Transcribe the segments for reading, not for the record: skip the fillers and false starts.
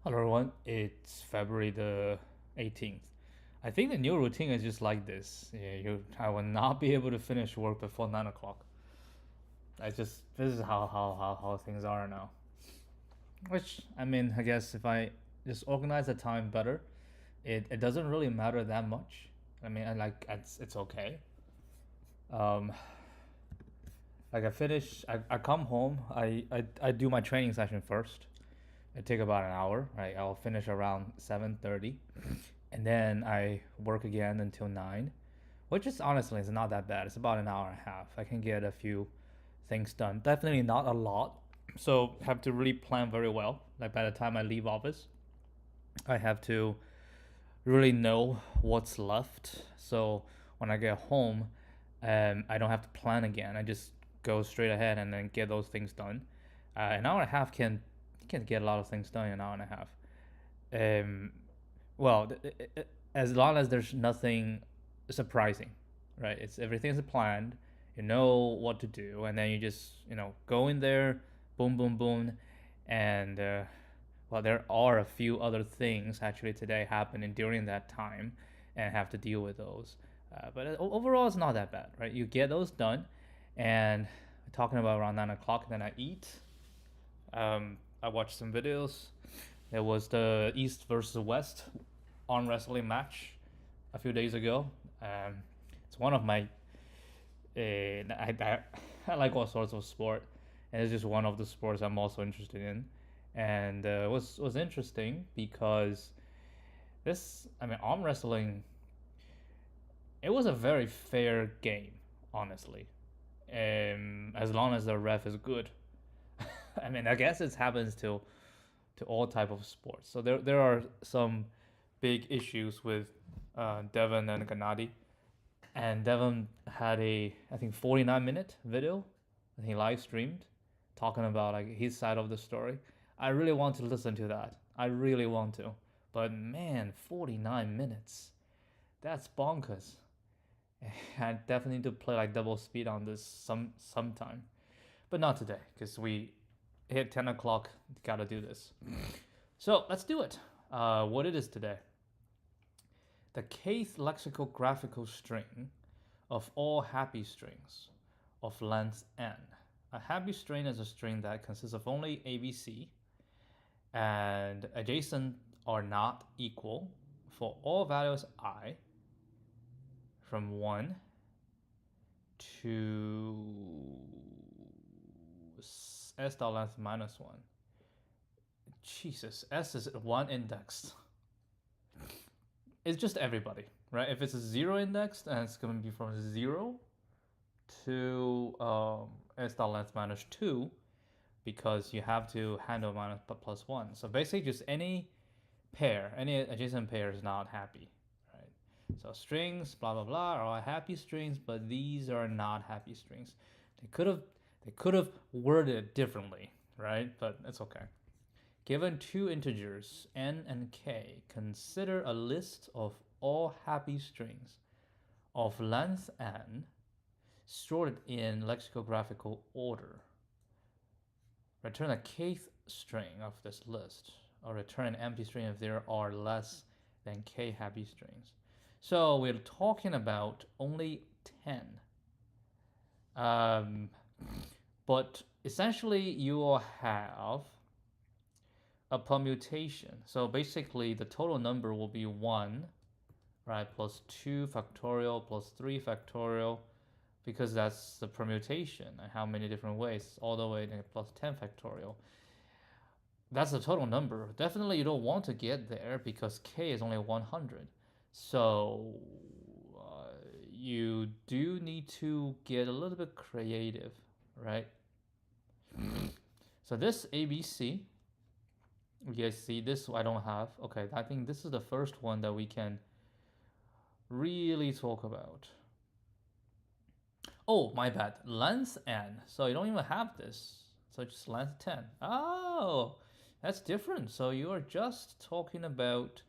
Hello everyone, it's February the 18th. I think the new routine is just like this. I will not be able to finish work before 9 o'clock. This is how things are now. Which, I mean, I guess if I just organize the time better, it doesn't really matter that much. I mean, it's okay. Um, like I come home, I do my training session first. It take about an hour, right? I'll finish around 7:30, and then I work again until 9, which is honestly is not that bad. It's about an hour and a half. I can get a few things done. Definitely not a lot, so have to really plan very well. Like by the time I leave office, I have to really know what's left. So when I get home, I don't have to plan again. I just go straight ahead and then get those things done. An hour and a half can get a lot of things done in an hour and a half. Um, well, as long as there's nothing surprising, right? It's everything's planned. You know what to do, and then you just go in there, boom, boom, boom, and well, there are a few other things actually today happening during that time, and have to deal with those. But overall, it's not that bad, right? You get those done, and talking about around 9 o'clock, then I eat. I watched some videos. There was the East versus West arm wrestling match a few days ago. It's one of my I like all sorts of sport, and it's just one of the sports I'm also interested in. And was interesting because arm wrestling. It was a very fair game, honestly. As long as the ref is good. I mean, I guess it happens to all type of sports. So there are some big issues with Devon and Gennady, and Devon had a I think 49-minute video that he live streamed talking about like his side of the story. I really want to listen to that. I really want to, but man, 49 minutes. That's bonkers. I definitely need to play like double speed on this sometime, but not today because we hit 10 o'clock. Gotta do this. So let's do it. What it is today. The kth lexicographical string of all happy strings of length n. A happy string is a string that consists of only ABC and adjacent are not equal for all values I from 1 to s dot length minus 1. Jesus, S is 1 indexed. It's just everybody, right? If it's a 0 indexed, then it's going to be from 0 to s dot length minus 2 because you have to handle minus plus 1. So basically just any pair, any adjacent pair is not happy, right? So strings, blah, blah, blah, are all happy strings, but these are not happy strings. They could have worded it differently, right? But it's okay. Given two integers, n and k, consider a list of all happy strings of length n sorted in lexicographical order. Return a kth string of this list, or return an empty string if there are less than k happy strings. So we're talking about only 10. But essentially you will have a permutation. So basically the total number will be 1, right, plus 2 factorial plus 3 factorial, because that's the permutation and how many different ways, all the way to plus 10 factorial. That's the total number. Definitely you don't want to get there because k is only 100. So you do need to get a little bit creative, right? So this ABC, you guys see this I don't have. Okay, I think this is the first one that we can really talk about. Oh, my bad. Length n. So you don't even have this. So just length 10. Oh, that's different. So you are just talking about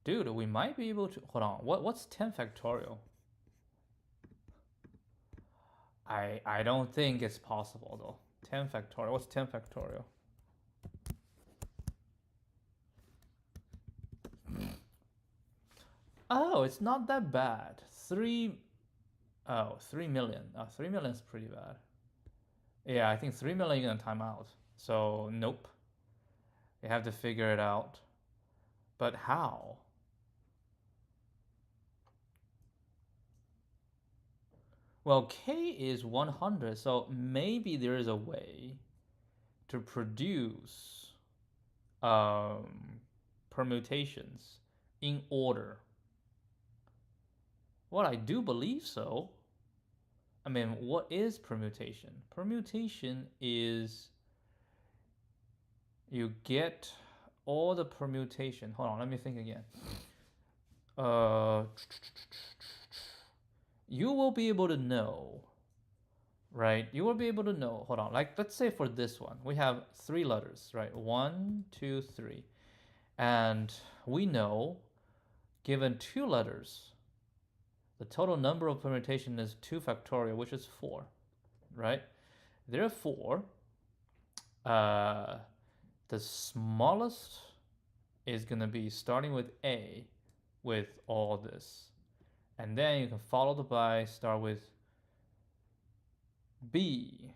dude, we might be able to hold on. What's 10 factorial? I don't think it's possible though. 10 factorial. What's 10 factorial? Oh, it's not that bad. 3 million. 3 million is pretty bad. Yeah, I think 3 million you're gonna time out. So nope. You have to figure it out. But how? Well, k is 100, so maybe there is a way to produce permutations in order. Well, I do believe so. I mean, what is permutation? Permutation is you get all the permutation. Hold on, let me think again. You will be able to know, right? You will be able to know. Hold on, like let's say for this one, we have 3 letters, right? 1, 2, 3. And we know, given 2 letters, the total number of permutation is 2 factorial, which is 4, right? Therefore, the smallest is going to be starting with A with all this. And then you can follow the by, start with B.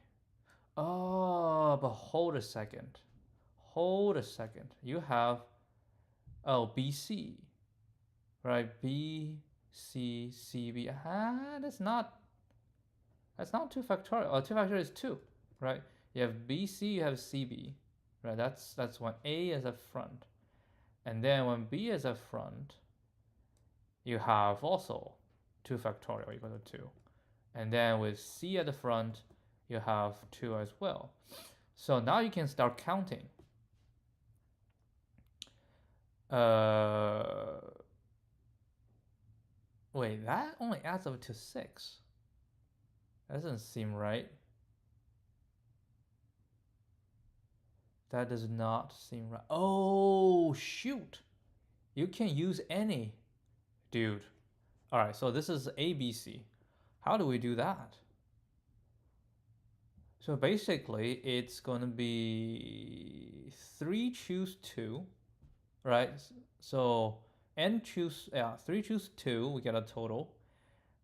Oh, but hold a second. Hold a second. You have, BC, right? B, C, C, B. That's not 2 factorial. 2 factorial is 2, right? You have BC, you have CB, right? That's when A is up front. And then when B is up front, you have also 2 factorial equal to 2. And then with C at the front, you have 2 as well. So now you can start counting. Wait, that only adds up to 6. That doesn't seem right. That does not seem right. Oh, shoot. You can use any. Dude. All right, so this is ABC. How do we do that? So basically, it's going to be 3 choose 2, right? So n choose, 3 choose 2, we get a total.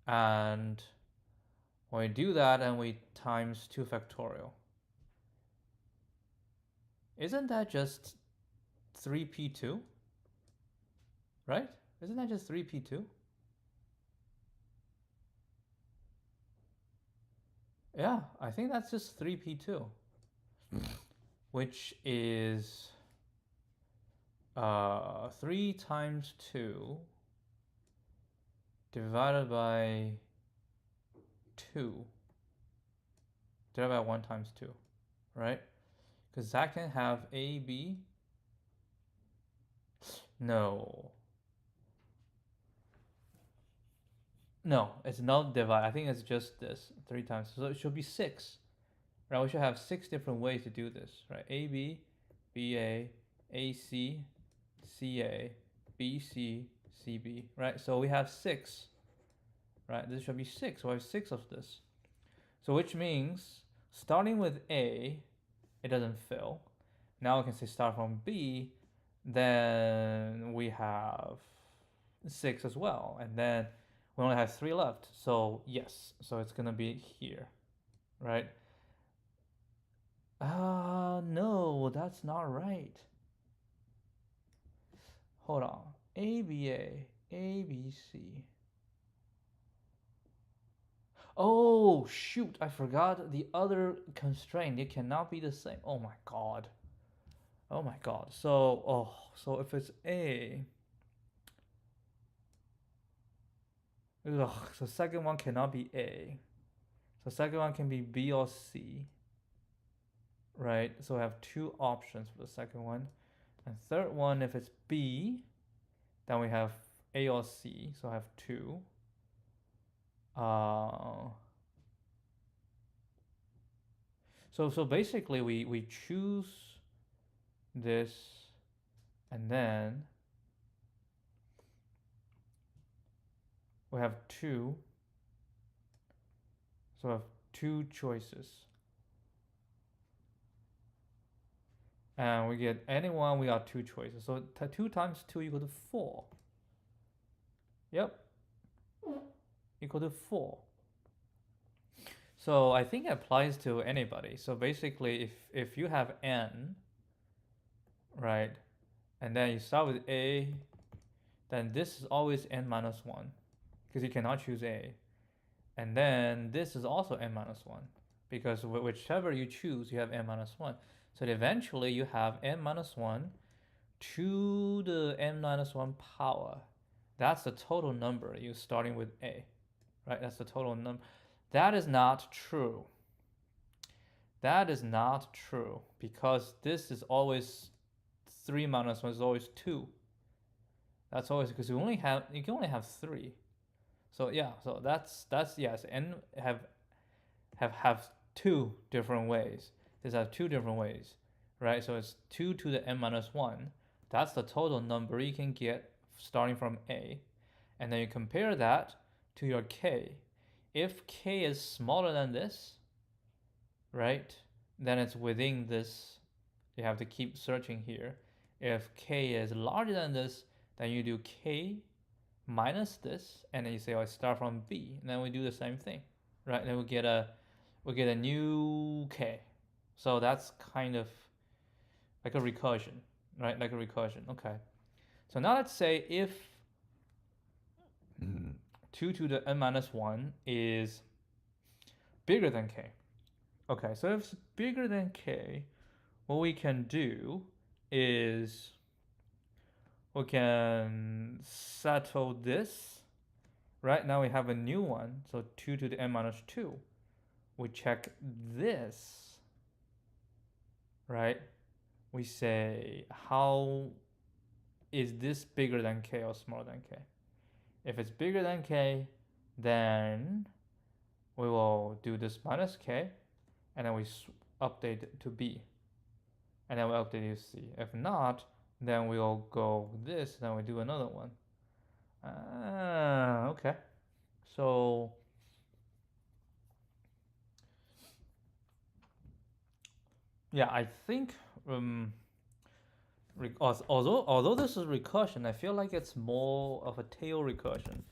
And when we do that, and we times 2 factorial. Isn't that just 3p2? Right? Isn't that just 3p2? Yeah, I think that's just 3p2, which is 3 times 2 divided by 2 divided by 1 times 2, right? Because that can have A, B. No, it's not divide. I think it's just this 3 times. So it should be 6, right? We should have 6 different ways to do this, right? AB, BA, AC, CA, BC, CB, right? So we have 6, right? This should be 6. So I have 6 of this. So which means starting with A, it doesn't fill. Now we can say start from B, then we have 6 as well. And then we only have 3 left. So yes, so it's gonna be here, right? No, that's not right. Hold on. ABA, ABC. Oh, shoot, I forgot the other constraint. It cannot be the same. Oh my god. Oh my god. So if it's A, so second one cannot be A. So second one can be B or C, right? So I have 2 options for the second one. And third one, if it's B, then we have A or C. So I have 2. So basically we choose this, and then we have 2. So I have 2 choices. And we get anyone, we got 2 choices. So 2 times 2 equal to 4. Yep. Equal to 4. So I think it applies to anybody. So basically, if you have n, right, and then you start with a, then this is always n minus 1, because you cannot choose a. And then this is also n minus 1, because whichever you choose, you have n minus 1. So eventually you have n minus 1 to the n minus 1 power. That's the total number you're starting with a, right? That's the total number. That is not true. That is not true, because this is always 3 minus 1 is always 2. That's always, because you can only have 3. So yeah, so that's yes, n have 2 different ways. These are 2 different ways, right? So it's 2 to the n minus 1. That's the total number you can get starting from a. And then you compare that to your k. If k is smaller than this, right, then it's within this. You have to keep searching here. If k is larger than this, then you do k minus this, and then you say, oh, I start from b, and then we do the same thing, right? Then we get a new k. So that's kind of like a recursion, right? Like a recursion. Okay. So now let's say if 2 to the n minus 1 is bigger than k. Okay, so if it's bigger than k, what we can do is we can settle this. Right, now we have a new one, so 2 to the n minus 2. We check this, right? We say, how is this bigger than k or smaller than k? If it's bigger than k, then we will do this minus k, and then we update it to b, and then we update it to c. If not, then we'll go this, then we do another one. Okay. So yeah, I think although this is recursion, I feel like it's more of a tail recursion.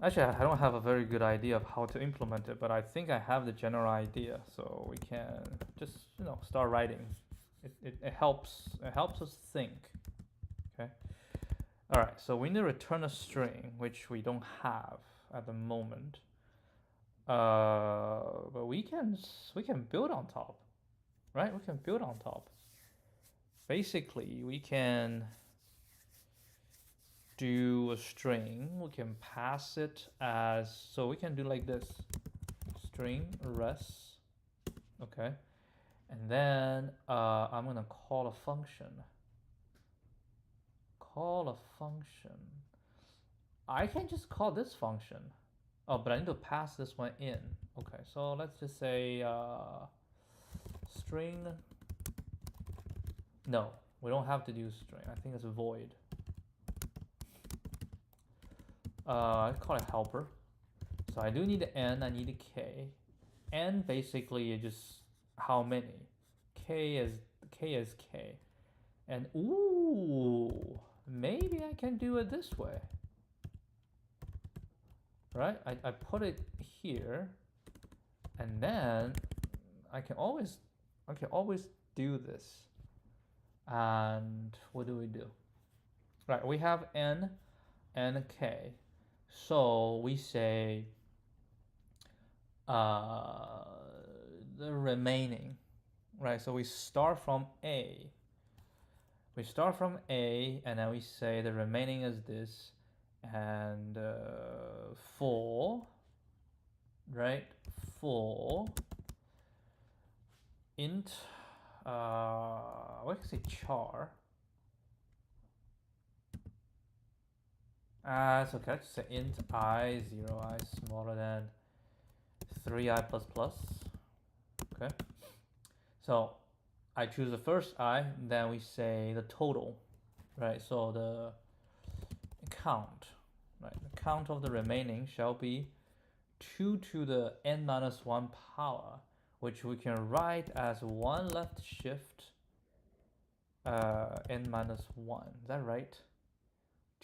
Actually, I don't have a very good idea of how to implement it, but I think I have the general idea, so we can just start writing. It helps us think. Okay. All right. So we need to return a string, which we don't have at the moment. But we can build on top, right? We can build on top. Basically, we can do a string. We can pass it as, so we can do like this, string res, okay, and then I'm gonna call a function. I can just call this function. Oh, but I need to pass this one in. Okay, so let's just say string. No, we don't have to do string. I think it's a void. I call it helper. So I do need an n, I need a k. N basically is just how many. K is k. And ooh, maybe I can do it this way. Right? I put it here, and then I can always do this. And what do? Right, we have n and k. So we say the remaining, right? So we start from a. And then we say the remaining is this, and for, right? For int, what can I say, char. It's okay, just say int I, 0i smaller than 3i plus plus. Okay. So I choose the first I, then we say the total, right? So the count, right? The count of the remaining shall be 2 to the n minus 1 power. which we can write as 1 left shift n minus 1. Is that right?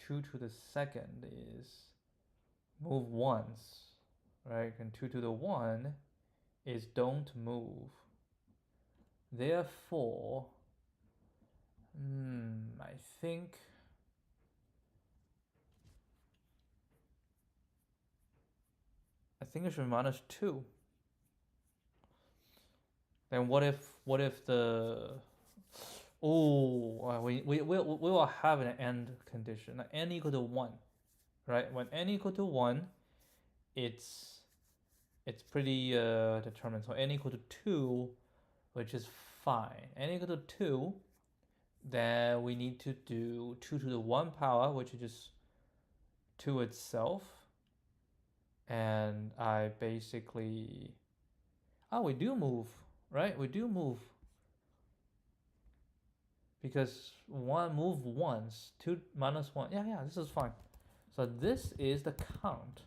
2 to the second is move once, right? And 2 to the 1 is don't move. Therefore, I think it should be minus 2. Then what if the we will have an end condition, n equal to 1, right? When n equal to 1, it's pretty determined. So n equal to 2, which is fine. N equal to 2, then we need to do 2 to the 1 power, which is just 2 itself. And I basically, we do move, right? We do move. Because 1 move once, 2 minus 1. Yeah, this is fine. So this is the count,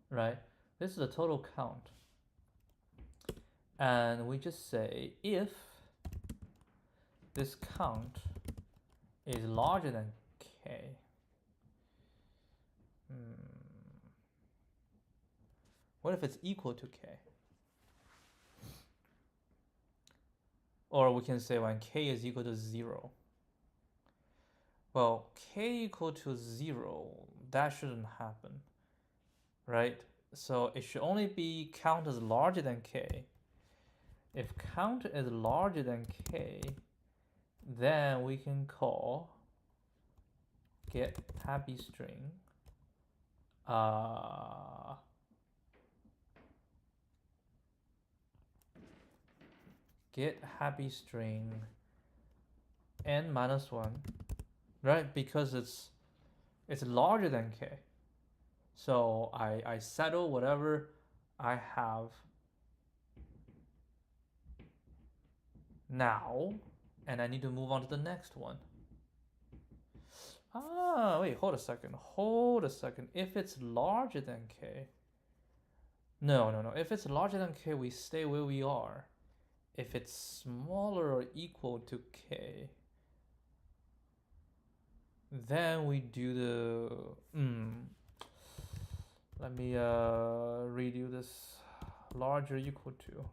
right? This is the total count. And we just say if this count is larger than k. What if it's equal to k? Or we can say when k is equal to 0. Well, k equal to 0, that shouldn't happen, right? So it should only be count is larger than k. If count is larger than k, then we can call get happy string get happy string n minus 1, right? Because it's larger than k. So I settle whatever I have now, and I need to move on to the next one. Wait, hold a second. If it's larger than k, no. If it's larger than k, we stay where we are. If it's smaller or equal to k, then we do the let me redo this. Larger equal to,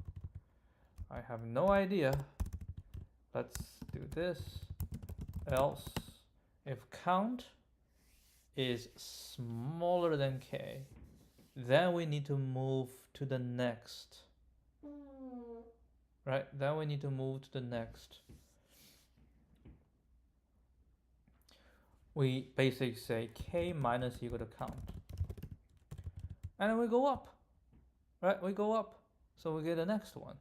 I have no idea. Let's do this. Else, if count is smaller than k, then we need to move to the next. Right, then we need to move to the next. We basically say k minus equal to count. And then we go up. Right, we go up. So we get the next one.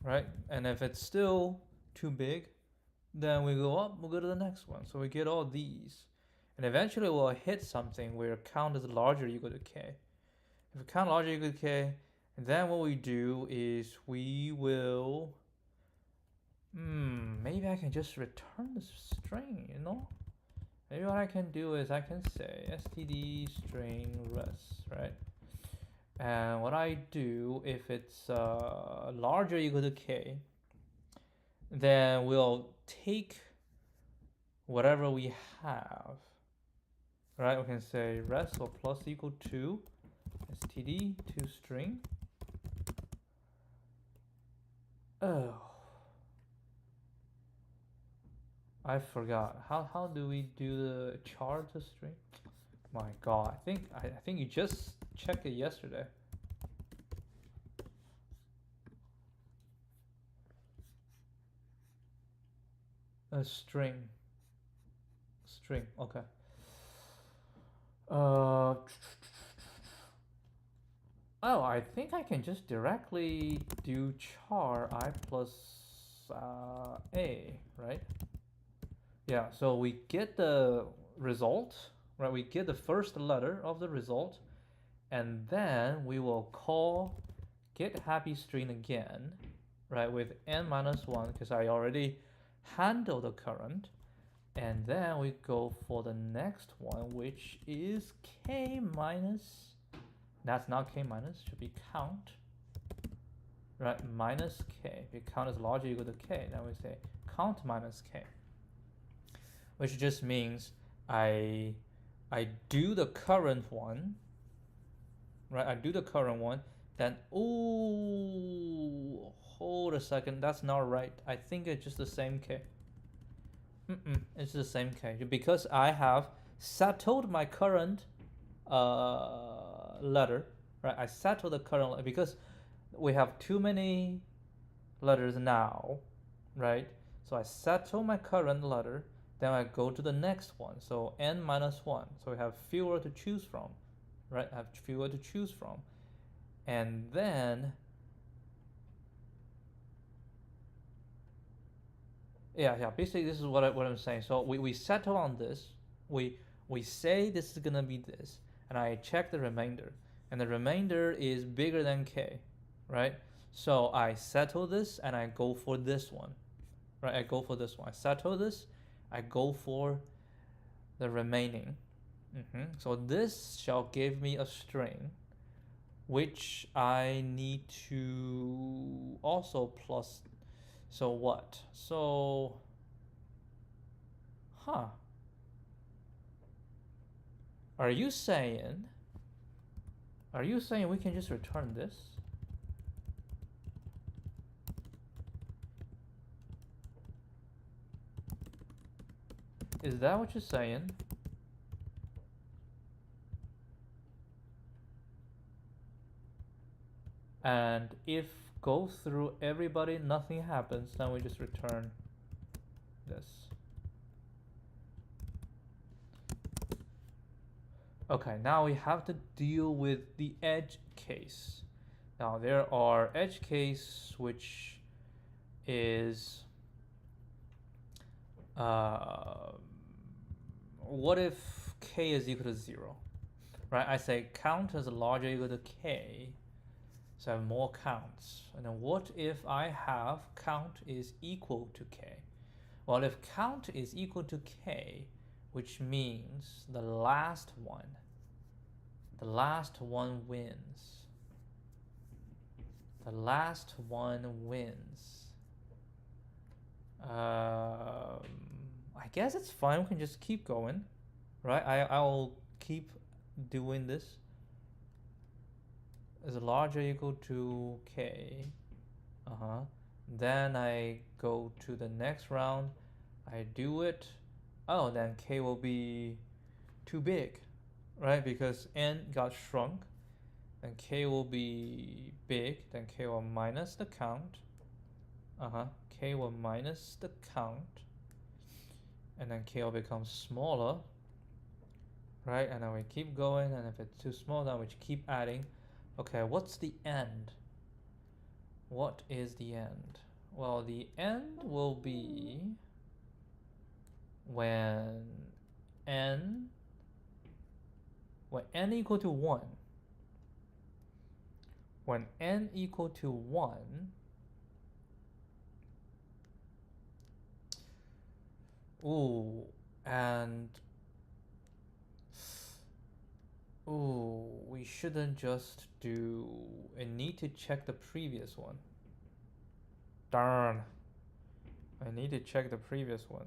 Right, and if it's still too big, then we go up, we'll go to the next one. So we get all these. And eventually we'll hit something where count is larger equal to k. If count larger equal to k, and then what we do is we will, maybe I can just return the string, you know? Maybe what I can do is I can say std string res, right? And what I do, if it's larger equal to k, then we'll take whatever we have, right? We can say res or plus equal to std to string. Oh, I forgot. How do we do the char to string? My God, I think you just checked it yesterday. A string, okay. I think I can just directly do char I plus a, right? Yeah, so we get the result, right? We get the first letter of the result, and then we will call get happy string again, right? With n minus 1, because I already handled the current. And then we go for the next one, which is k minus, that's not k minus, should be count. right, minus k. If count is larger equal to k, then we say count minus k, which just means I do the current one, right? I do the current one, then oh, hold a second, that's not right. I think it's just the same k. It's the same k because I have settled my current letter, right? I settle the current letter because we have too many letters now, right? So I settle my current letter, then I go to the next one. So n minus 1. So we have fewer to choose from, right? I have fewer to choose from. And then, yeah, basically this is what I'm saying. So we settle on this. We say this is going to be this, and I check the remainder. And the remainder is bigger than k, right? So I settle this and I go for this one, right? I go for this one. I settle this, I go for the remaining. So this shall give me a string, which I need to also plus. So what? So, Are you saying we can just return this? Is that what you're saying? And if go through everybody, nothing happens, then we just return this. Okay, now we have to deal with the edge case. Now there are edge case which is what if k is equal to 0, right? I say count is larger or equal to k, so I have more counts. And then what if I have count is equal to k? Well, if count is equal to k, which means the last one wins. The last one wins. I guess it's fine. We can just keep going, right? I'll keep doing this. Is larger or equal to k. Then I go to the next round. I do it. Oh, then k will be too big, right? Because n got shrunk. Then k will be big. Then k will minus the count. K will minus the count. And then k will become smaller, right? And then we keep going. And if it's too small, then we keep adding. Okay, what's the end? What is the end? Well, the end will be when n equal to 1. When n equal to 1, we shouldn't just do, I need to check the previous one. Darn. I need to check the previous one.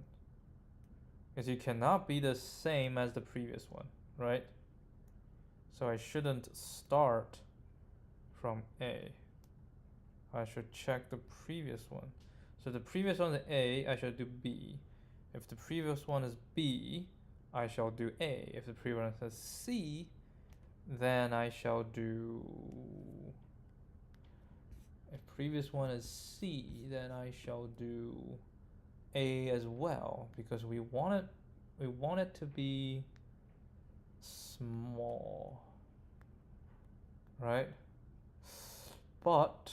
Because you cannot be the same as the previous one, right? So I shouldn't start from A. I should check the previous one. So the previous one is A, I should do B. If the previous one is B, I shall do A. If the previous one is C, then I shall do, if previous one is C, then I shall do A as well, because we want it to be small, right? But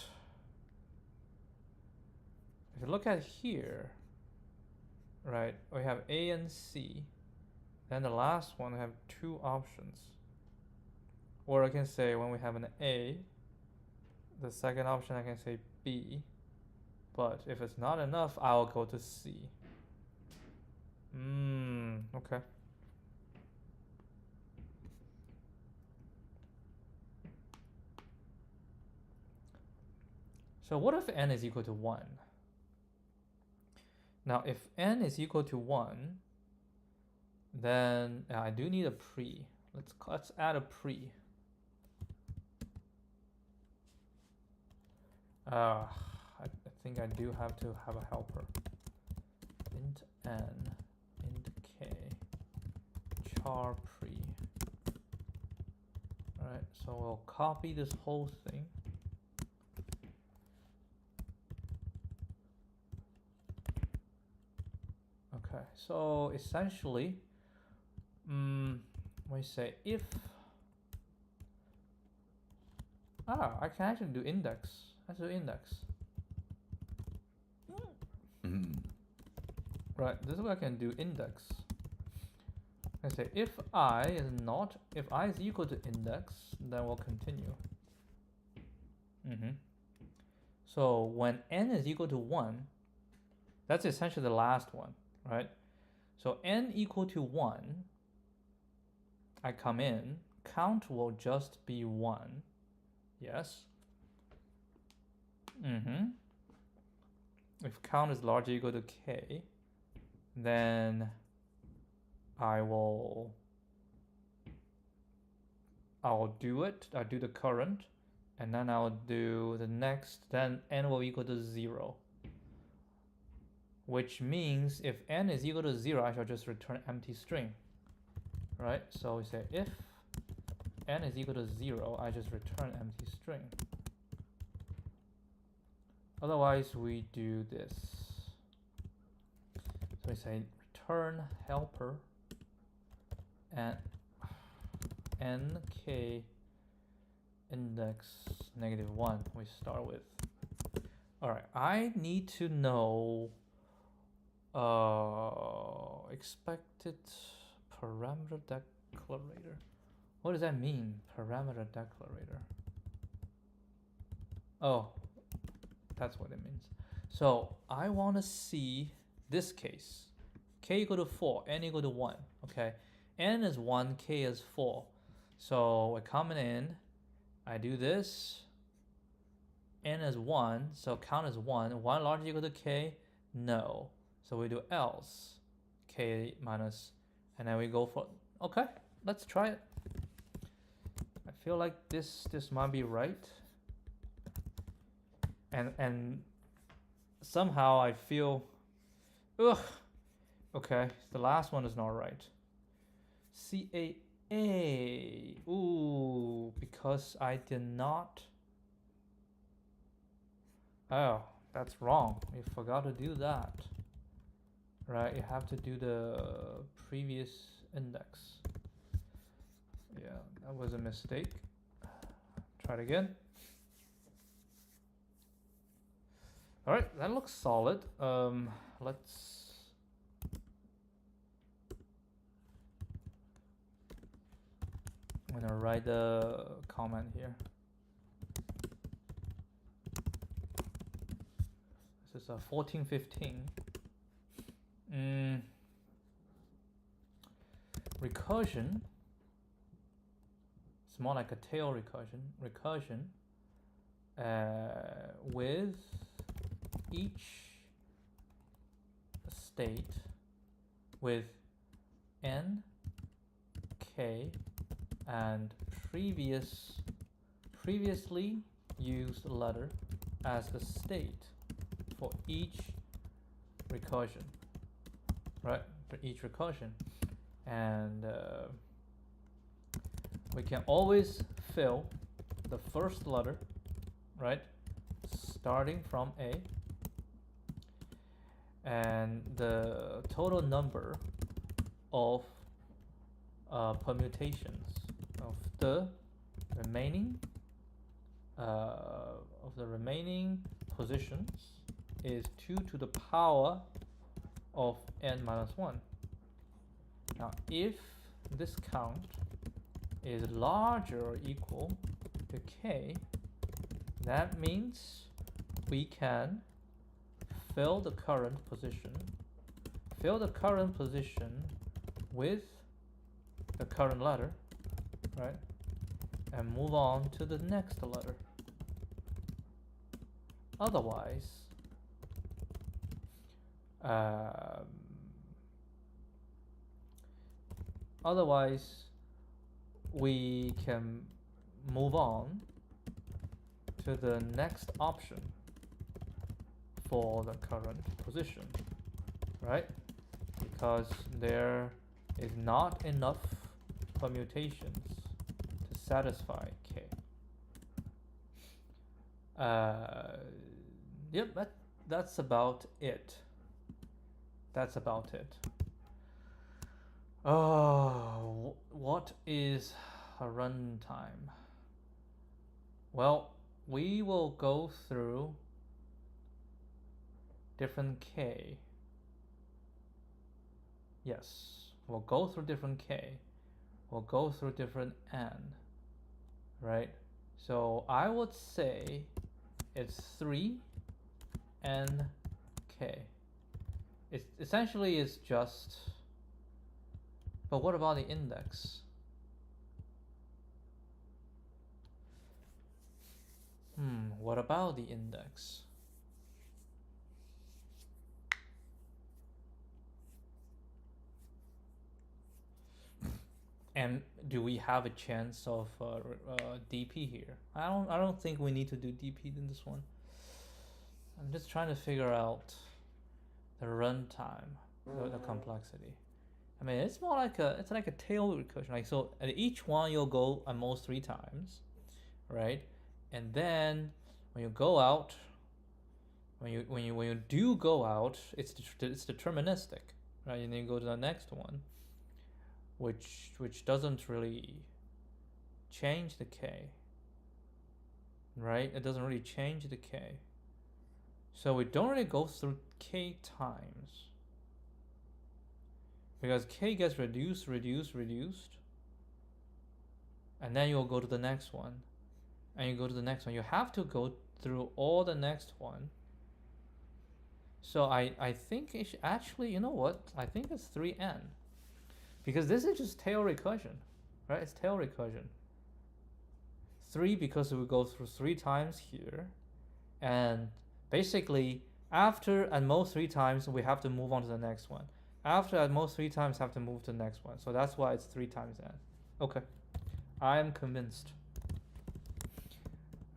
if you look at here, right, we have A and C, then the last one we have 2 options. Or I can say when we have an A, the second option I can say B, but if it's not enough, I'll go to C. Okay. So what if n is equal to 1? Now, if n is equal to 1, then I do need a pre. Let's add a pre. I think I do have to have a helper. Int n, int k, char pre. Alright, so we'll copy this whole thing. Okay, so essentially, we say if I can actually do index. Let's do index. Right, this is what I can do index. I say if I is equal to index, then we'll continue. So when n is equal to 1, that's essentially the last one, right? So n equal to 1, I come in, count will just be 1. Yes. If count is larger equal to k, then I'll do it. I'll do the current, and then I'll do the next. Then n will equal to 0, which means if n is equal to 0, I shall just return empty string. Right? So we say if n is equal to 0, I just return empty string. Otherwise, we do this. So we say return helper and nk index -1 we start with. Alright, I need to know expected parameter declarator. What does that mean, parameter declarator? Oh, that's what it means. So I want to see this case. K equal to 4, n equal to 1. Okay, n is 1, k is 4. So we're coming in, I do this, n is 1, so count is 1. 1 larger equal to k? No. So we do else, k minus, and then we go for, okay, let's try it. I feel like this might be right. And somehow I feel, okay, the last one is not right. CAA, ooh, because I did not, oh, that's wrong. You forgot to do that. Right, you have to do the previous index. Yeah, that was a mistake. Try it again. All right, that looks solid. Let's I'm gonna write the comment here. This is a 1415. Recursion. It's more like a tail recursion. Recursion with each state with n, k, and previously used letter as the state for each recursion, right? For each recursion, and we can always fill the first letter, right? Starting from A, and the total number of permutations of the remaining positions is 2 to the power of n minus 1. Now, if this count is larger or equal to k, that means we can fill the current position with the current letter, right? And move on to the next letter. Otherwise, we can move on to the next option for the current position, right? Because there is not enough permutations to satisfy k. Yep, that's about it. That's about it. Oh, what is a runtime? Well, we will go through different k. Yes, we'll go through different k. We'll go through different n, right? So I would say it's 3 n k. It essentially is just, but what about the index? What about the index? And do we have a chance of DP here? I don't think we need to do DP in this one. I'm just trying to figure out the runtime, the complexity. I mean, it's more like it's like a tail recursion. Like, so at each one you'll go at most 3 times, right? And then when you go out, when you do go out, it's deterministic, right? And then you go to the next one, which doesn't really change the k, right? It doesn't really change the k. So we don't really go through k times, because k gets reduced, and then you'll go to the next one, and you go to the next one. You have to go through all the next one. So I think it should actually, you know what? I think it's 3n. Because this is just tail recursion, right? It's tail recursion. 3 because we go through 3 times here. And basically, after at most 3 times, we have to move on to the next one. After at most 3 times, have to move to the next one. So that's why it's 3 times n. Okay, I am convinced.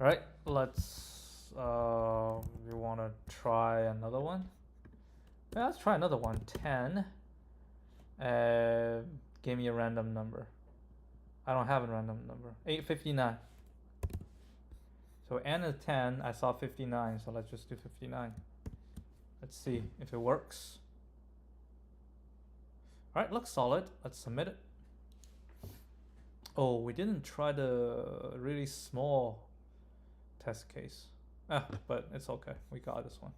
All right, let's, you want to try another one? Yeah, let's try another one. 10. Give me a random number. I don't have a random number. 859. So n is 10. I saw 59, so let's just do 59. Let's see if it works. All right, looks solid. Let's submit it. Oh, we didn't try the really small test case. But it's okay. We got this one.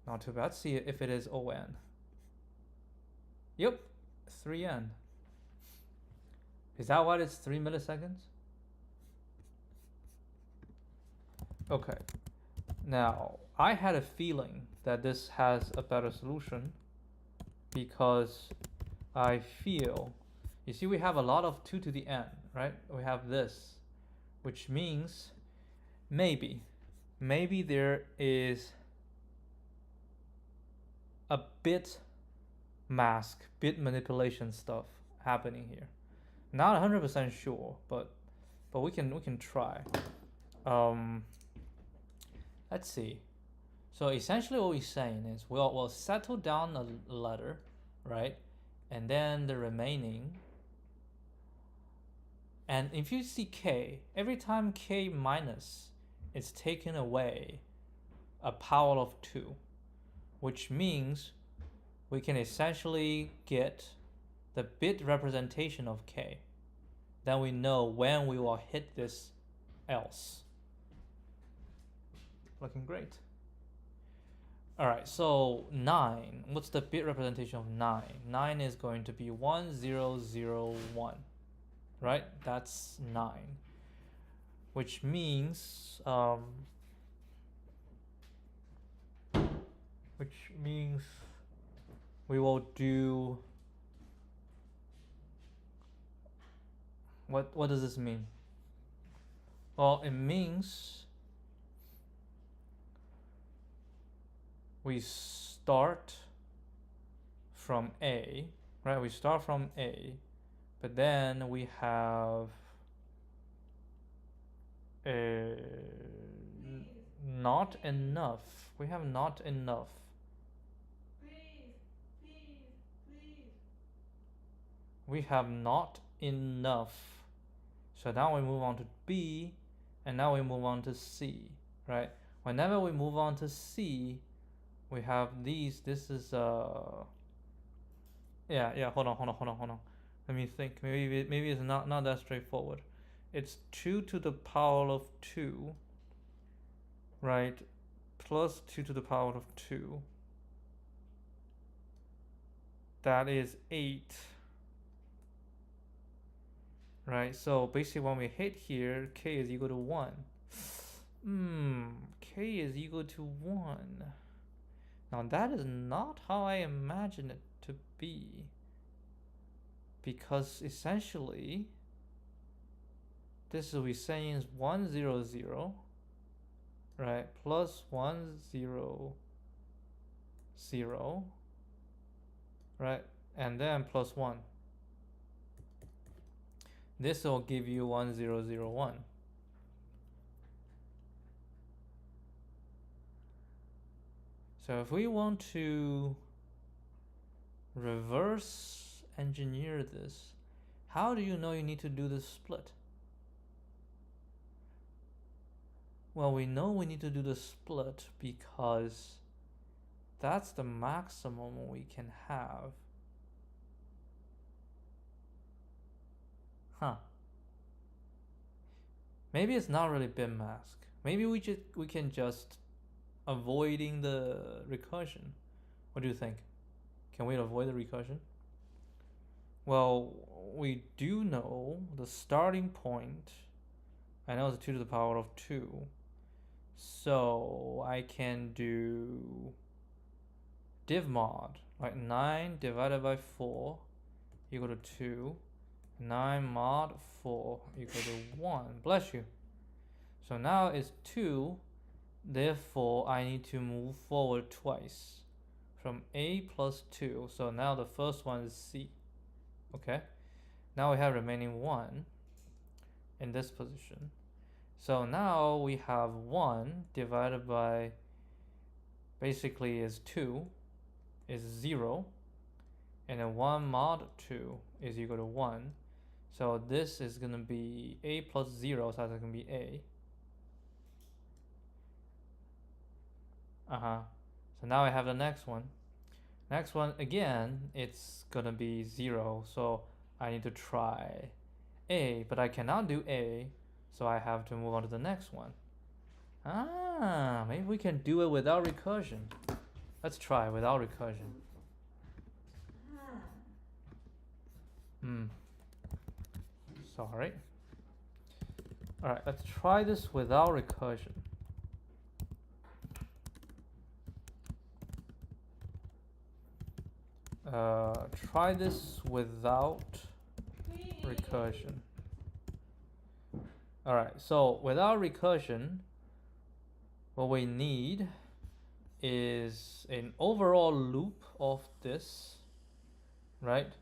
Not too bad. Let's see if it is ON. Yep, 3n. Is that what it's 3 milliseconds? Okay. Now, I had a feeling that this has a better solution, because I feel, you see, we have a lot of 2 to the n, right? We have this, which means maybe there is a bit mask, bit manipulation stuff happening here. Not 100% sure, but we can try. Let's see. So essentially what we're saying is we'll settle down a letter, right? And then the remaining. And if you see k, every time k minus, it's taken away a power of 2, which means we can essentially get the bit representation of k. Then we know when we will hit this else. Looking great. All right, so 9. What's the bit representation of 9? 9 is going to be 1001, right? That's 9, which means we will do, what does this mean? Well, it means we start from A, right? We start from A, but then we have not enough. We have not enough. We have not enough. So now we move on to B, and now we move on to C, right? Whenever we move on to C, we have these. This is yeah. Hold on. Let me think. Maybe it's not that straightforward. It's 2 to the power of 2, right? Plus 2 to the power of 2. That is 8. Right, so basically when we hit here, k is equal to 1. K is equal to 1. Now that is not how I imagine it to be. Because essentially, this is we're saying is 1, 0, 0. Right, plus 1, 0, 0. Right, and then plus 1. This will give you 1, 0, 0, 1. So if we want to reverse engineer this, how do you know you need to do the split? Well, we know we need to do the split because that's the maximum we can have. Maybe it's not really bin mask. Maybe we can just avoiding the recursion. What do you think? Can we avoid the recursion? Well, we do know the starting point. I know it's 2 to the power of 2. So I can do div mod, like 9 divided by 4 equal to 2. 9 mod 4 equal to 1. Bless you. So now it's 2. Therefore, I need to move forward twice from A plus 2. So now the first one is C. Okay. Now we have remaining 1 in this position. So now we have 1 divided by basically is 2 is 0. And then 1 mod 2 is equal to 1. So this is going to be A plus 0, so that's going to be A. So now I have the next one. Next one, again, it's going to be 0, so I need to try A, but I cannot do A, so I have to move on to the next one. Maybe we can do it without recursion. Let's try without recursion. Sorry. Alright, let's try this without recursion. Try this without recursion. Alright, so without recursion, what we need is an overall loop of this, right?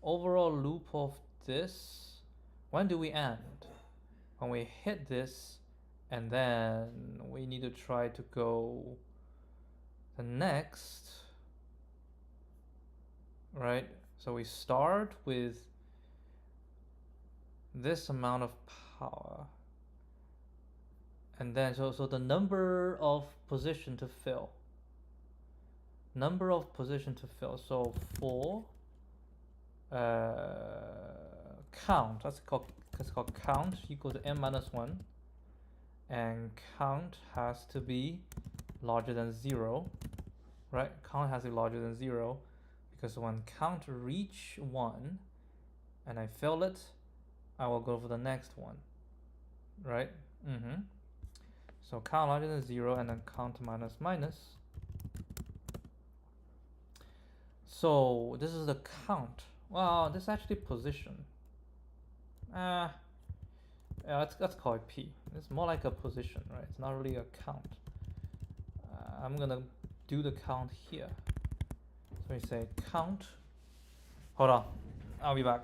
Overall loop of this. When do we end? When we hit this, and then we need to try to go the next, right? So we start with this amount of power, and then so the number of position to fill. Number of position to fill. So for count, that's called count equal to n minus 1, and count has to be larger than 0, right? Count has to be larger than 0, because when count reach 1 and I fill it, I will go for the next one, right? So count larger than 0, and then count minus minus. So this is the count. Well, this is actually position. Yeah, let's call it P. It's more like a position, right? It's not really a count. I'm gonna do the count here. So we say count. Hold on, I'll be back.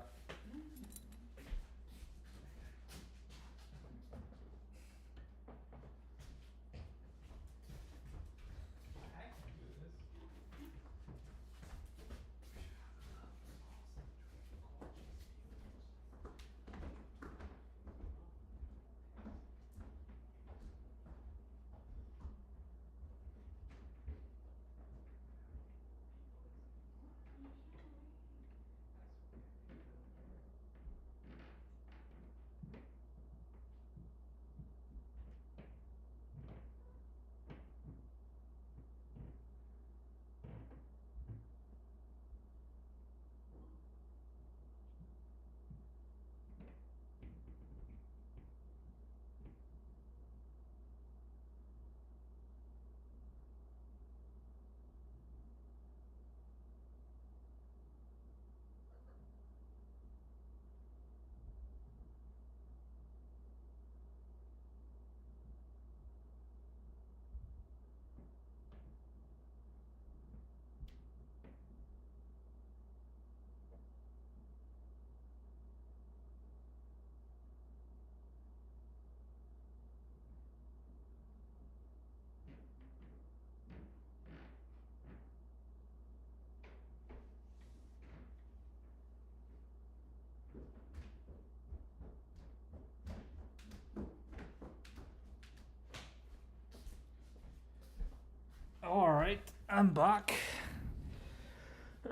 All right, I'm back.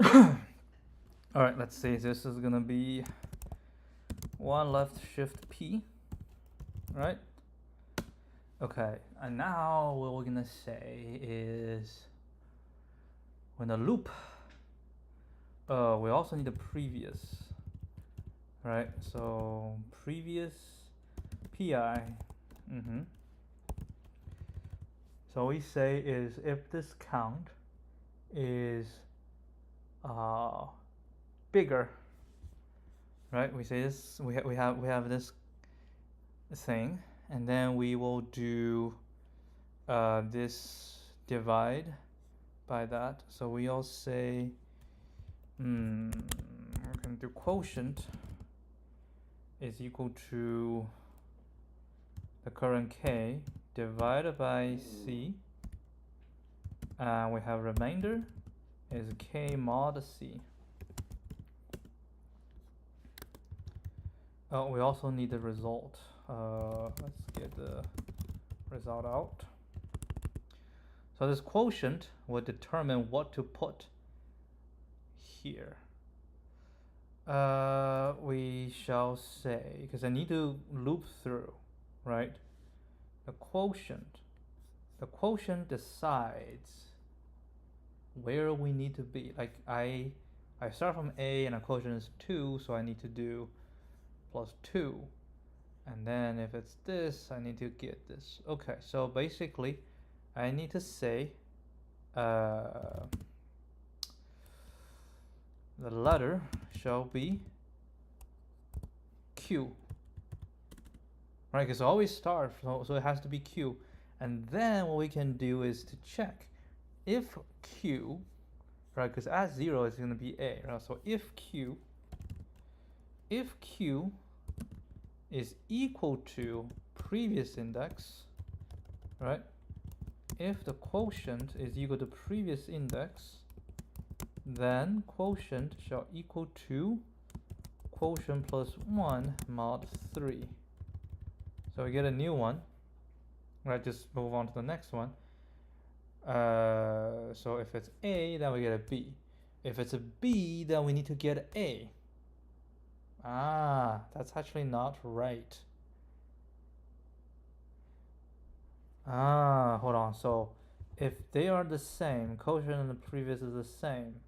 All right, let's see. This is gonna be 1 left shift P, right? Okay, and now what we're gonna say is when the loop, we also need a previous, right? So previous PI. So we say is if this count is bigger, right? We say this, we have this thing, and then we will do this divide by that. So we all say we're gonna do quotient is equal to the current k divided by c, and we have remainder is k mod c. Oh, we also need the result. Let's get the result out. So this quotient will determine what to put here. We shall say, because I need to loop through, right? The quotient decides where we need to be. Like I start from A and the quotient is 2, so I need to do plus 2. And then if it's this, I need to get this. Okay, so basically I need to say the letter shall be Q, right? Because I always start, so it has to be Q. And then what we can do is to check if Q, right? Because at 0 it's going to be A, right? So if Q is equal to previous index, right? If the quotient is equal to previous index, then quotient shall equal to quotient plus 1 mod 3. So we get a new one, right? Just move on to the next one. So if it's A, then we get a B. If it's a B, then we need to get A. Ah, that's actually not right. Ah, hold on. So if they are the same, quotient and the previous is the same.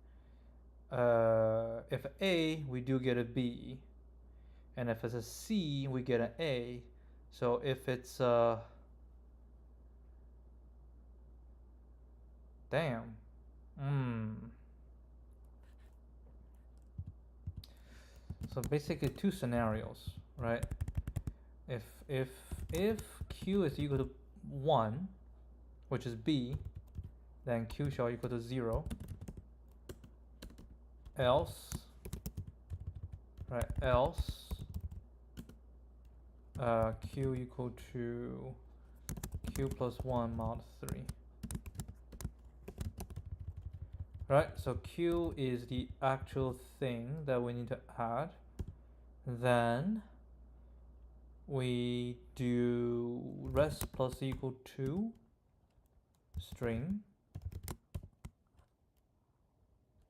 If A, we do get a B. And if it's a C, we get an A. So if it's damn. So basically 2 scenarios, right? If Q is equal to 1, which is B, then q shall equal to 0, else, right, else q equal to q plus 1 mod 3. Right, so q is the actual thing that we need to add. Then we do rest plus equal to string,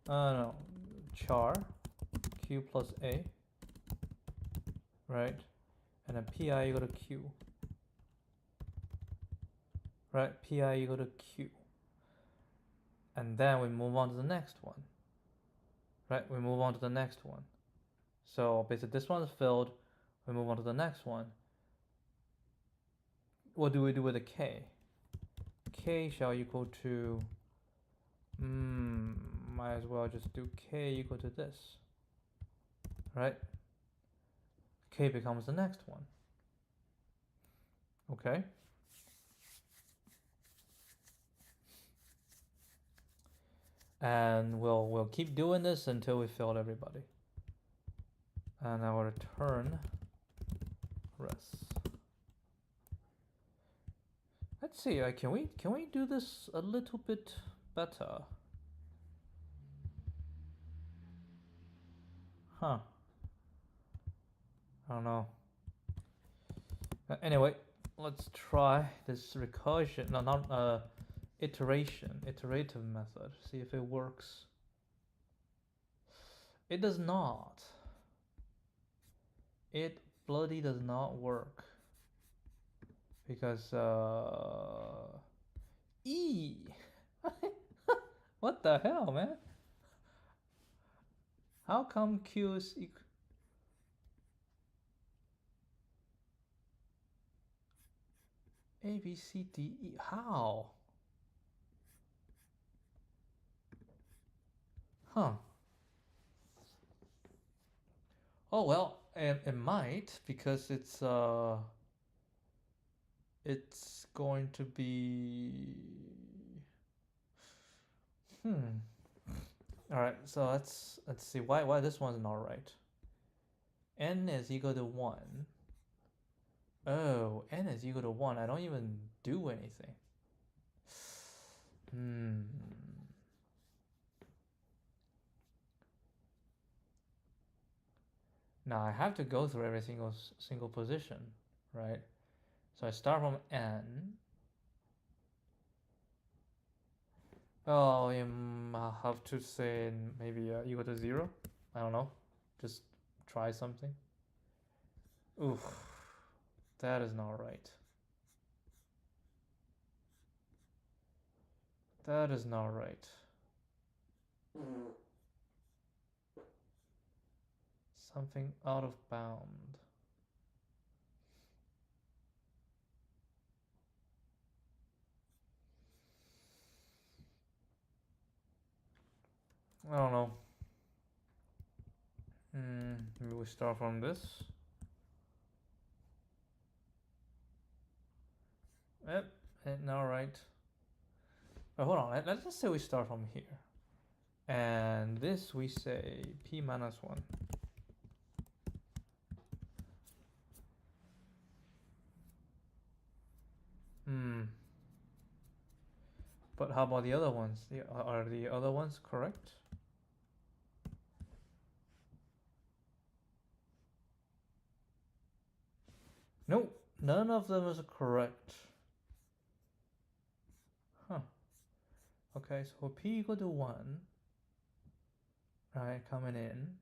no, char q plus a, right, and then pi equal to q, right, pi equal to q, and then we move on to the next one, right, we move on to the next one. So basically this one is filled, we move on to the next one. What do we do with the k? K shall equal to, might as well just do k equal to this, right? K becomes the next one. Okay. And we'll keep doing this until we filled everybody. And I will return rest. Let's see, can we do this a little bit better? Huh. I don't know. Anyway, let's try this recursion, no, not iterative method. See if it works. It does not. It bloody does not work. Because, what the hell, man? How come Q is equal? A, B, C, D, E. How? Huh. Oh, well, it might, because it's going to be... Alright, so let's see why this one's not right. N is equal to 1. Oh, n is equal to 1. I don't even do anything. Now I have to go through every single position, right? So I start from n. Oh, I have to say maybe equal to 0. I don't know. Just try something. Oof, that is not right. That is not right. Something out of bound. I don't know. Maybe we start from this. Yep, now right. But hold on, let's just say we start from here. And this we say p minus 1. But how about the other ones? Are the other ones correct? No, none of them is correct. Huh. Okay, so p equal to 1. Right, coming in.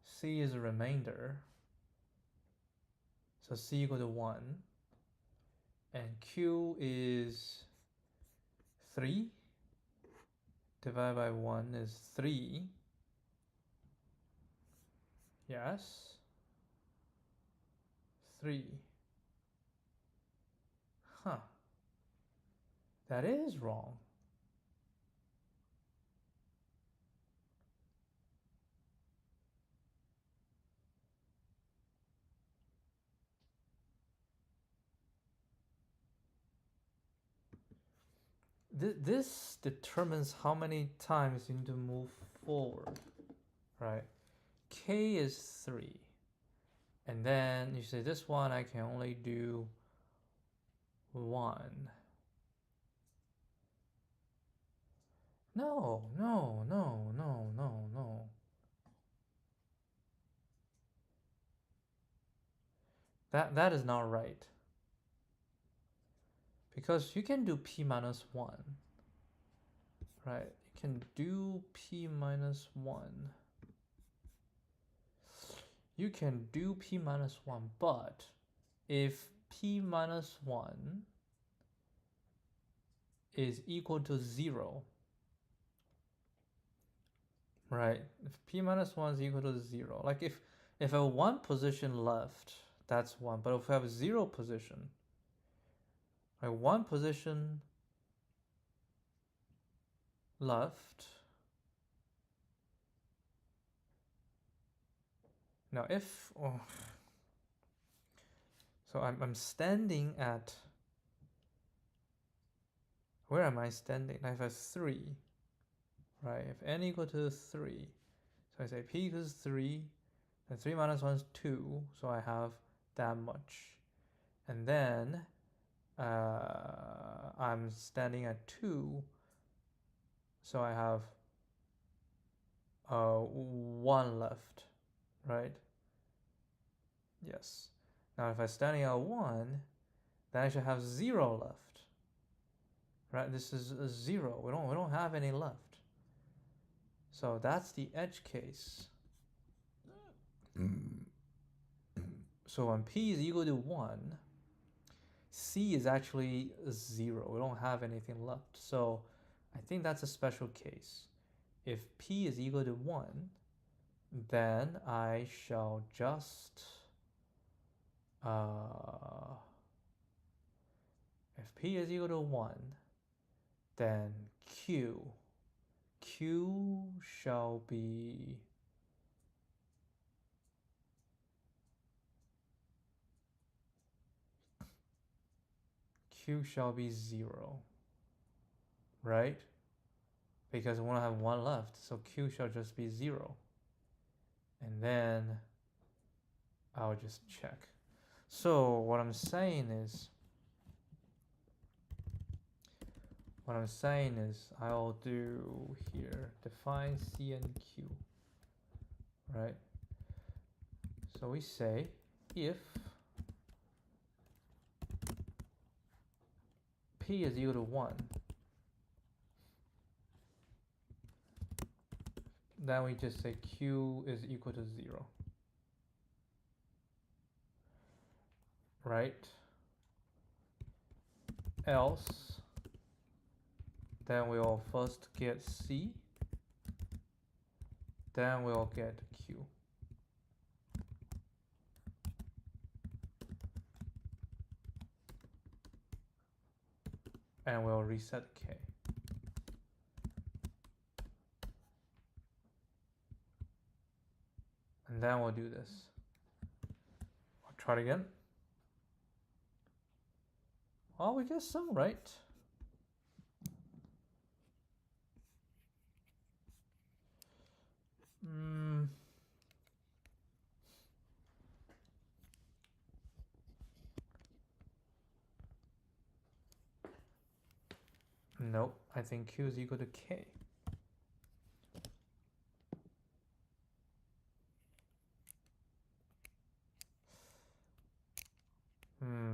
C is a remainder. So C equal to 1. And Q is 3. Divided by 1 is 3. Yes. 3. Huh. That is wrong. this determines how many times you need to move forward, right? K is 3. And then you say this one I can only do 1. No, no, no, no, no, no. That is not right. Because you can do p minus 1. Right? You can do p minus 1. You can do p minus 1, but if p minus 1 is equal to 0, right? If p minus 1 is equal to 0, like if I have 1 position left, that's 1. But if I have 0 position, like 1 position left. Now if, so I'm standing at, where am I standing? I have 3, right? If n equal to 3, so I say p equals 3, then 3 minus 1 is 2, so I have that much. And then I'm standing at 2, so I have 1 left, right? Yes. Now if I'm standing at 1, then I should have 0 left, right? This is a 0. We don't have any left. So that's the edge case. So when p is equal to 1, c is actually 0. We don't have anything left. So I think that's a special case. If p is equal to 1, then I shall just if p is equal to 1, then q shall be q shall be 0, right? Because we want to have 1 left, so q shall just be 0. And then I'll just check. So what I'm saying is I'll do here define c and q, right? So we say if p is equal to 1, then we just say q is equal to 0, right? Else, then we'll first get c, then we'll get q. And we'll reset k. And then we'll do this. I'll try it again. Well, we get some right. Nope, I think q is equal to k.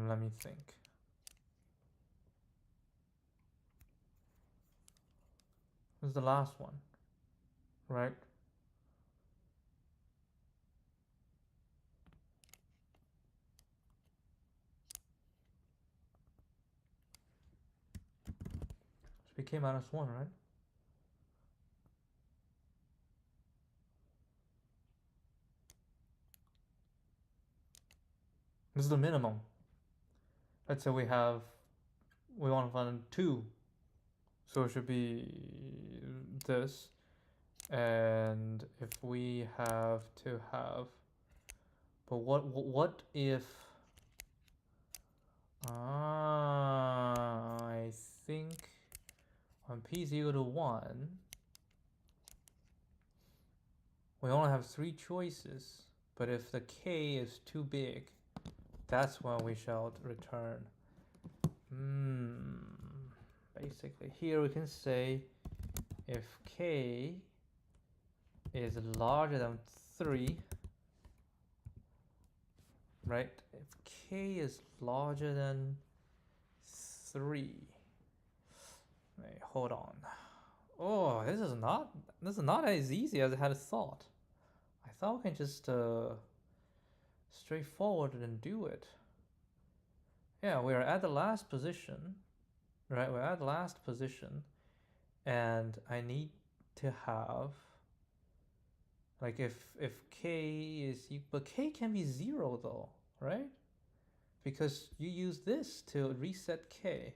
Let me think. This is the last one, right? Should be k minus 1, right? This is the minimum. Let's say we want to find 2. So it should be this. And if we have to have, but what if, I think when p is equal to 1, we only have 3 choices, but if the k is too big, that's when we shall return. Basically, here we can say if k is larger than 3, right? If k is larger than 3, wait, hold on. Oh, this is not as easy as I had thought. I thought we can just straightforward and do it. Yeah, we are at the last position, right? We're at the last position, and I need to have, like, if k is, but k can be 0 though, right? Because you use this to reset k.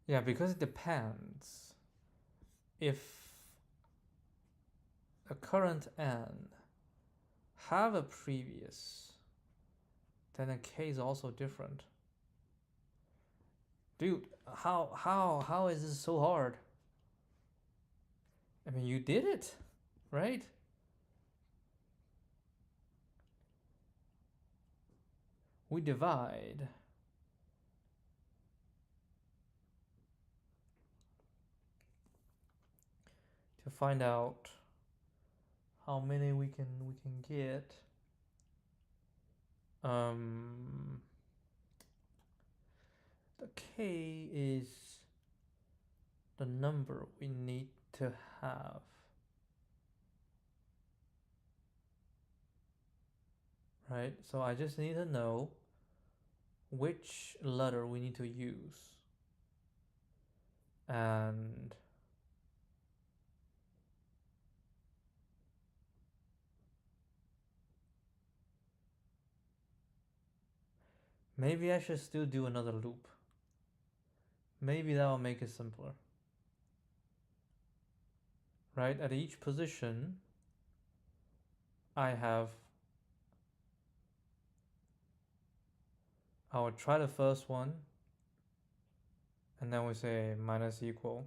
Yeah, because it depends. If a current n have a previous, then a k is also different. Dude, how is this so hard? I mean, you did it, right? We divide. To find out how many we can get. The k is the number we need to have. Right? So I just need to know which letter we need to use. And maybe I should still do another loop. Maybe that will make it simpler. Right? At each position, I will try the first one, and then we say minus equal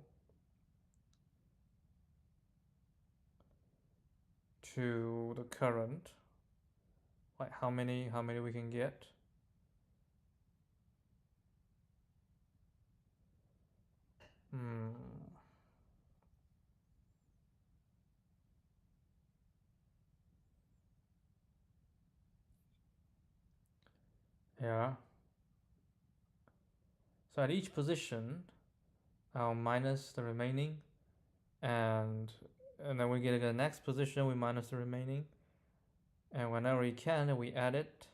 to the current. Like how many we can get. Yeah. So at each position, I'll minus the remaining, and then we get the next position, we minus the remaining, and whenever we can, we add it,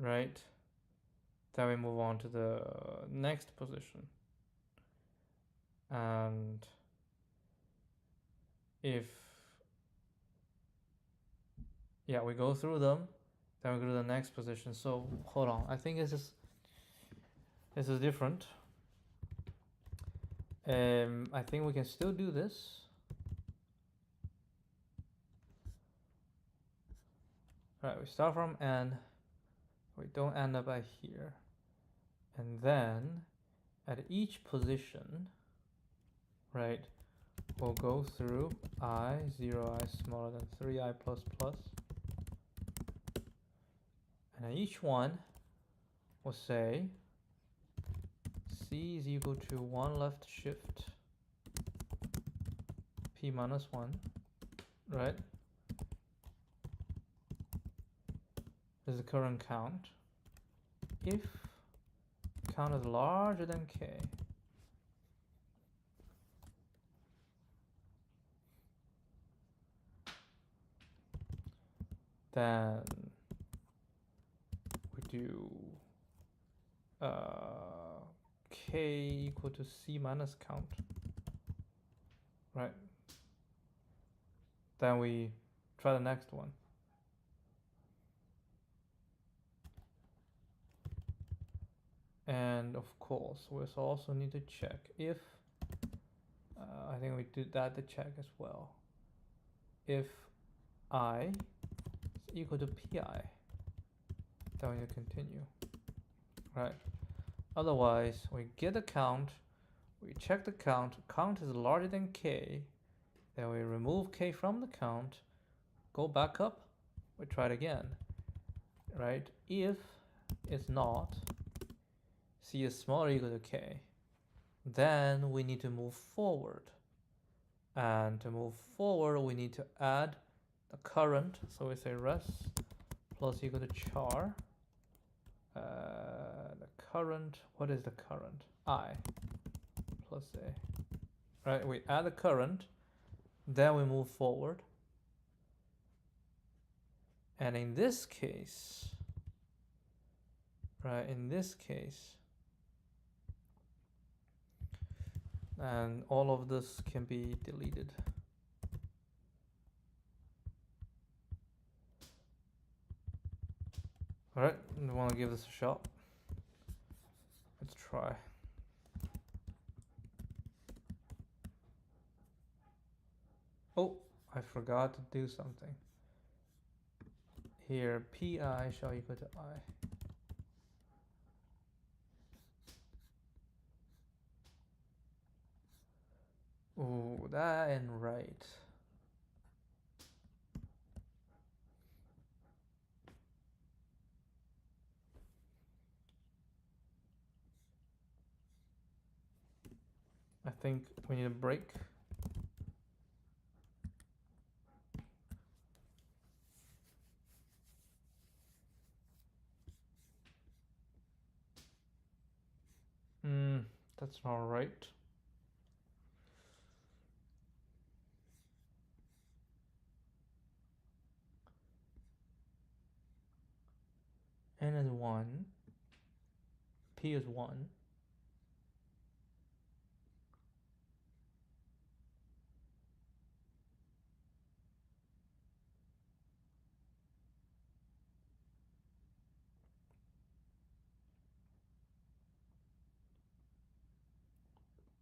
right? Then we move on to the next position, and if we go through them, then we go to the next position. So hold on, I think this is different. I think we can still do this. Right, we start from n, we don't end up at here, and then at each position, right, we'll go through I, 0i smaller than 3i plus plus, and at each one we'll say c is equal to 1 left shift p minus 1, right? This is the current count. If count is larger than k, then we do k equal to c minus count, right? Then we try the next one. And of course, we also need to check if, I think we did that to check as well. If I is equal to pi, then we continue, right? Otherwise, we get the count, we check the count, count is larger than k, then we remove k from the count, go back up, we try it again, right? If it's not, c is smaller or equal to k, then we need to move forward. And to move forward, we need to add the current. So we say res plus equal to char. The current, what is the current? I plus a. Right, we add the current, then we move forward. And in this case, right, in this case, and all of this can be deleted. All right, we want to give this a shot. Let's try. Oh, I forgot to do something. Here, pi shall equal to I. Ooh, that ain't right. I think we need a break. That's not right. N is 1. P is 1.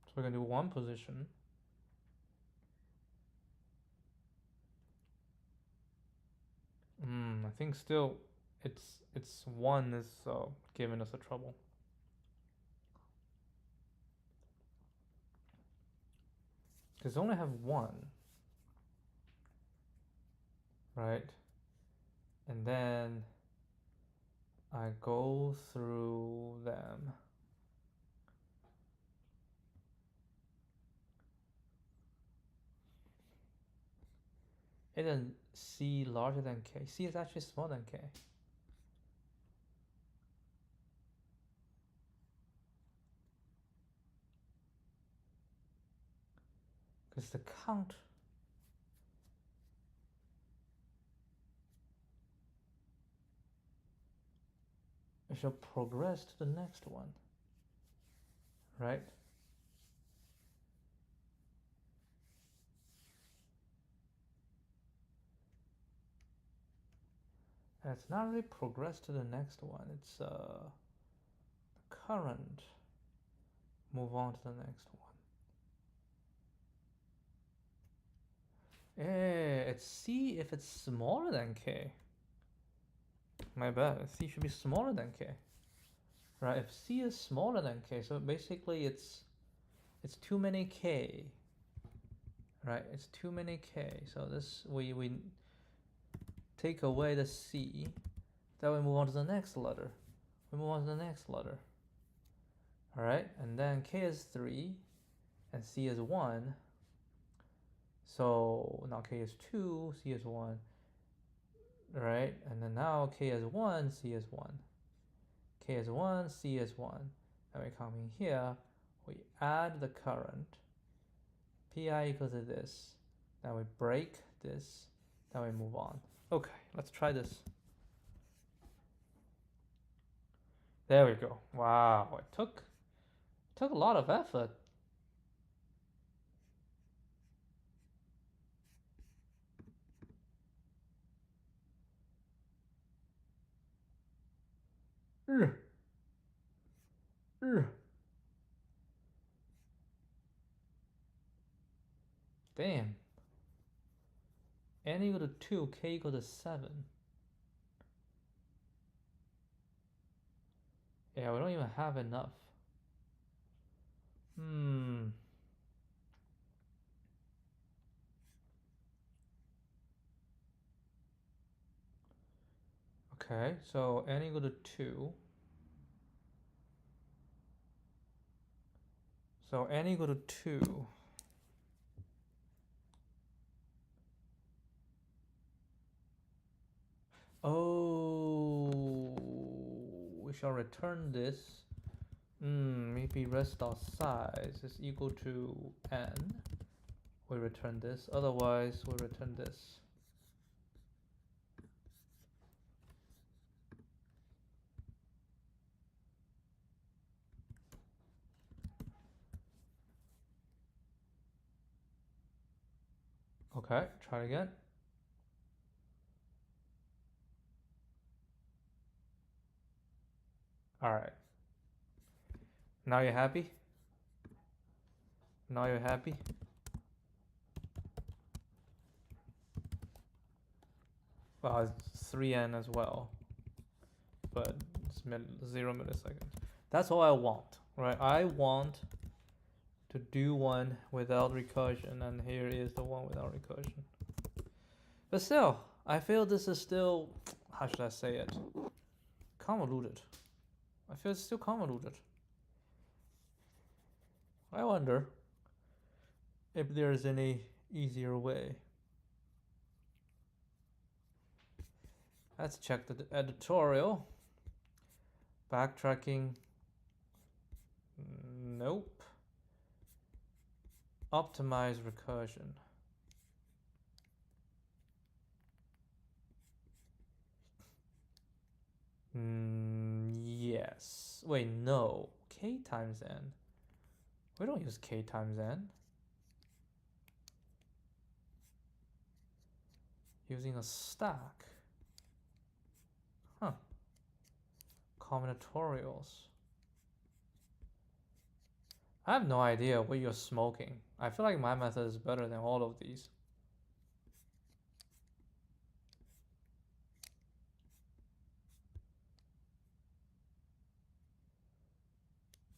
So we're going to do one position. I think still it's 1 is giving us a trouble. Because only have 1. Right? And then I go through them. Isn't c larger than k? C is actually smaller than k. Because the count shall progress to the next one, right? And it's not really progress to the next one, it's the current move on to the next one. It's C if it's smaller than K. My bad, C should be smaller than K. Right, if C is smaller than K, so basically it's too many K. Right, it's too many K. So this we take away the C, then we move on to the next letter. We move on to the next letter. Alright, and then K is 3 and C is 1. So now K is 2, C is 1. Right, and then now K is 1, C is 1. K is 1, C is 1. And we come in here, we add the current. Pi equals to this. Then we break this. Then we move on. Okay, let's try this. There we go. Wow, it took Took a lot of effort. Ugh. Ugh. Damn. N equal to 2, k equal to 7. Yeah, we don't even have enough. Okay, so n equal to 2. So n equal to 2. Oh, we shall return this. Maybe rest.size is equal to n. We return this. Otherwise, we return this. Okay, try it again. All right. Now you're happy? Now you're happy? Well, it's 3n as well, but it's 0 milliseconds. That's all I want, right? I want to do one without recursion, and here is the one without recursion. But still, I feel this is still, how should I say it? Convoluted. I feel it's still convoluted. I wonder if there's any easier way. Let's check the editorial. Backtracking. Nope. Optimize recursion. Yes. Wait, no. K times n. We don't use k times n. Using a stack. Huh. Combinatorials. I have no idea what you're smoking. I feel like my method is better than all of these.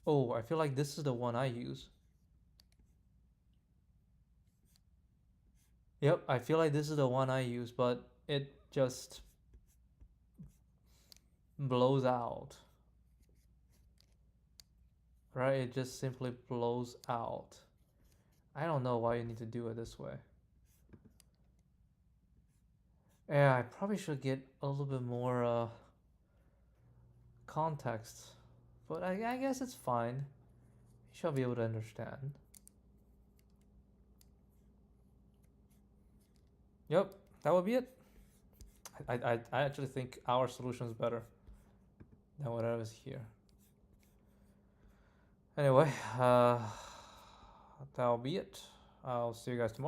Oh, I feel like this is the one I use. Yep, I feel like this is the one I use, but it just blows out. Right? It just simply blows out. I don't know why you need to do it this way. Yeah, I probably should get a little bit more context, but I guess it's fine. You shall be able to understand. Yep, that would be it. I actually think our solution is better than whatever's here. Anyway, that'll be it. I'll see you guys tomorrow.